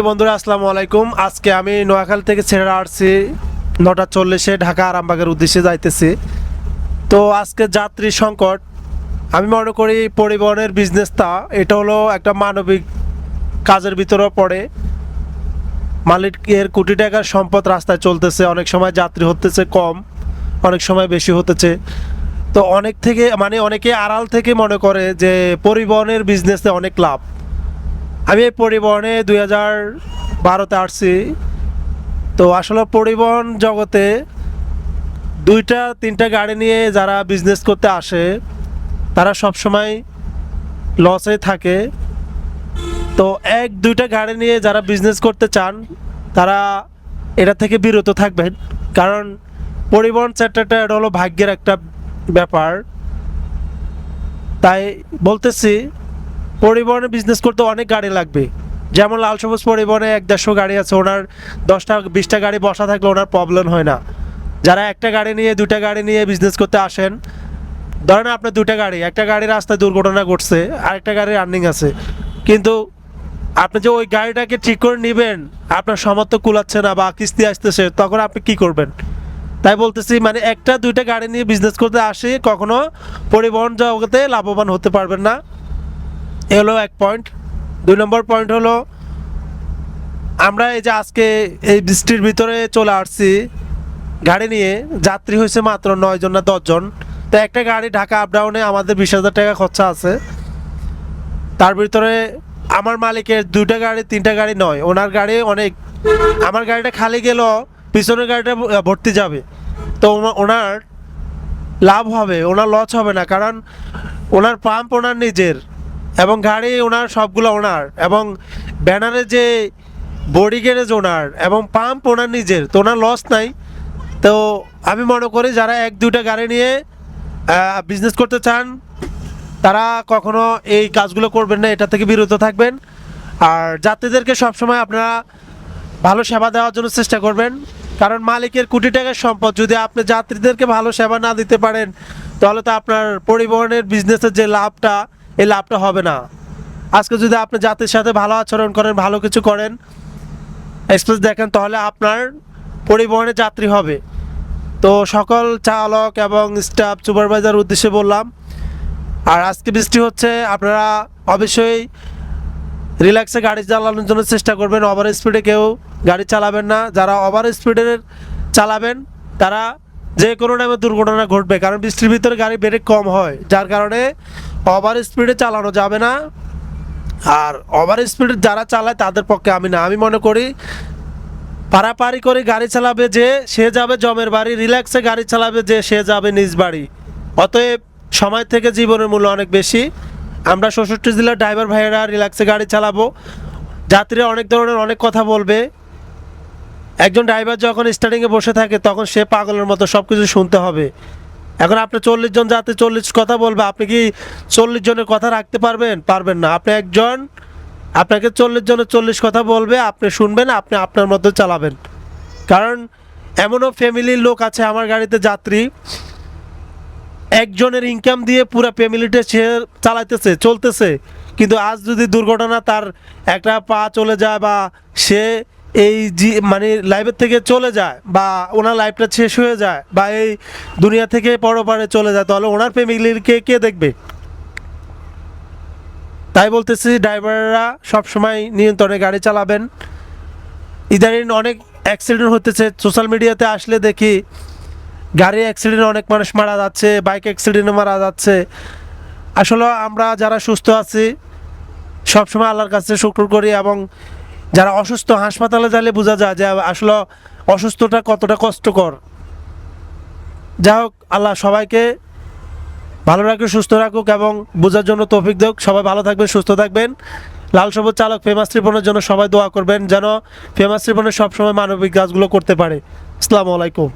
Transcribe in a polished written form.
বন্ধুরা আসসালামু আলাইকুম। আজকে আমি নোয়াখালী থেকে ছেড়ে আসছি 9:40-এ ঢাকা আরামবাগের উদ্দেশ্যে যাইতেছি। তো আজকে যাত্রী সংকট, আমি মনে করি পরিবহনের বিজনেসটা এটা হলো একটা মানবিক কাজের ভিতরেও পড়ে। মালিকের কোটি টাকার সম্পদ রাস্তায় চলতেছে, অনেক সময় যাত্রী হতেছে কম, অনেক সময় বেশি হতেছে। তো অনেকে আড়াল থেকে মনে করে যে পরিবহনের বিজনেসে অনেক লাভ। আমি এই পরিবহনে 2012-তে আসছি। তো আসলে পরিবহন জগতে 2-3টা গাড়ি নিয়ে যারা বিজনেস করতে আসে তারা সবসময় লসে থাকে। তো 1-2টা গাড়ি নিয়ে যারা বিজনেস করতে চান তারা এটা থেকে বিরত থাকবেন, কারণ পরিবহন সেক্টরটা এটা হলো ভাগ্যের একটা ব্যাপার। তাই বলতেছি পরিবহনে বিজনেস করতে অনেক গাড়ি লাগবে। যেমন লাল সবুজ পরিবহনে 1-150 গাড়ি আছে, ওনার 10টা-20টা গাড়ি বসা থাকলে ওনার প্রবলেম হয় না। যারা একটা গাড়ি নিয়ে 2টা গাড়ি নিয়ে বিজনেস করতে আসেন, ধরেন আপনার 2টা গাড়ি, একটা গাড়ি রাস্তায় দুর্ঘটনা ঘটছে, আরেকটা গাড়ি রানিং আছে, কিন্তু আপনি যে ওই গাড়িটাকে ঠিক করে নেবেন আপনার সামর্থ্য কুলাচ্ছে না বা কিস্তি আসতেছে, তখন আপনি কি করবেন? তাই বলতেছি একটা 2টা গাড়ি নিয়ে বিজনেস করতে আসি কখনো পরিবহন জগতে লাভবান হতে পারবেন না। এ হলো এক পয়েন্ট। 2 নম্বর পয়েন্ট হলো আমরা এই যে আজকে এই বৃষ্টির ভিতরে চলে আসছি গাড়ি নিয়ে, যাত্রী হয়েছে মাত্র 9 জন না 10 জন। তো একটা গাড়ি ঢাকা আপ ডাউনে আমাদের 20,000 টাকা খরচা আছে। তার ভিতরে আমার মালিকের 2টা গাড়ি 3টা গাড়ি নয়, ওনার গাড়ি অনেক। আমার গাড়িটা খালি গেল, পিছনের গাড়িটা ভর্তি যাবে। তো ওনার লাভ হবে, ওনার লস হবে না, কারণ ওনার পাম্প ওনার নিজের এবং গাড়ি ওনার সবগুলো ওনার, এবং ব্যানারে যে বডি গ্যারেজ ওনার এবং পাম্প ওনার নিজের, তো ওনার লস নাই। তো আমি মনে করি যারা 1-2টা গাড়ি নিয়ে বিজনেস করতে চান তারা কখনো এই কাজগুলো করবেন না, এটা থেকে বিরত থাকবেন। আর যাত্রীদেরকে সবসময় আপনারা ভালো সেবা দেওয়ার জন্য চেষ্টা করবেন, কারণ মালিকের কোটি টাকার সম্পদ, যদি আপনি যাত্রীদেরকে ভালো সেবা না দিতে পারেন তাহলে তো আপনার পরিবহনের বিজনেসের যে লাভটা, এই লাভটা হবে না। আজকে যদি আপনি যাত্রীর সাথে ভালো আচরণ করেন, ভালো কিছু করেন, এক্সপ্রেস দেখেন, তাহলে আপনার পরিবহনে যাত্রী হবে। তো সকল চালক এবং স্টাফ সুপারভাইজার উদ্দেশ্যে বললাম। আর আজকে বৃষ্টি হচ্ছে, আপনারা অবশ্যই রিল্যাক্সে গাড়ি চালানোর জন্য চেষ্টা করবেন। ওভার স্পিডে কেউ গাড়ি চালাবেন না। যারা ওভার স্পিডে চালাবেন তারা যে কোনো টাইমে দুর্ঘটনা ঘটবে, কারণ বৃষ্টির ভিতরে গাড়ি ব্রেক কম হয়, যার কারণে ওভার স্পিডে চালানো যাবে না। আর ওভার স্পিডে যারা চালায় তাদের পক্ষে আমি মনে করি পারাপারি করে গাড়ি চালাবে যে সে যাবে জমের বাড়ি, রিল্যাক্সে গাড়ি চালাবে যে সে যাবে নিজ বাড়ি। অতএব সময় থেকে জীবনের মূল্য অনেক বেশি। আমরা 64 জেলার ড্রাইভার ভাইয়েরা রিল্যাক্সে গাড়ি চালাবো। যাত্রীরা অনেক ধরনের অনেক কথা বলবে। একজন ড্রাইভার যখন স্টার্টিংয়ে বসে থাকে তখন সে পাগলের মতো সব কিছু শুনতে হবে। এখন আপনি 40 জন যাত্রী 40 কথা বলবে, আপনি কি 40 জনের কথা রাখতে পারবেন না। আপনাকে 40 জনের 40 কথা বলবে, আপনি শুনবেন, আপনি আপনার মতো চালাবেন। কারণ এমনও ফ্যামিলির লোক আছে আমার গাড়িতে যাত্রী, একজনের ইনকাম দিয়ে পুরো ফ্যামিলিটা সে চলতেছে, কিন্তু আজ যদি দুর্ঘটনা, তার একটা পা চলে যায় বা সে লাইফের থেকে চলে যায় বা ওনার লাইফটা শেষ হয়ে যায় বা এই দুনিয়া থেকে পরপারে চলে যায়, তাহলে ওনার ফ্যামিলির কে দেখবে? তাই বলতেছি ড্রাইভাররা সবসময় নিয়ন্ত্রণে গাড়ি চালাবেন। ইদানিং অনেক অ্যাক্সিডেন্ট হতেছে, সোশ্যাল মিডিয়াতে আসলে দেখি গাড়ি অ্যাক্সিডেন্টে অনেক মানুষ মারা যাচ্ছে, বাইক অ্যাক্সিডেন্টে মারা যাচ্ছে। আসলে আমরা যারা সুস্থ আছি সবসময় আল্লাহর কাছে শুকর করি, এবং যারা অসুস্থ হাসপাতালে গেলে বোঝা যায় যে আসলে অসুস্থতা কতটা কষ্টকর। যাই হোক, আল্লাহ সবাইকে ভালো রাখুক, সুস্থ রাখুক এবং বোঝার জন্য তৌফিক দেখ। সবাই ভালো থাকবেন, সুস্থ থাকবেন। লাল সবুজ চালক ফেমাস ত্রিপনের জন্য সবাই দোয়া করবেন, যেন ফেমাস ত্রিপনের সবসময় মানবিক কাজগুলো করতে পারে। আসসালামু আলাইকুম।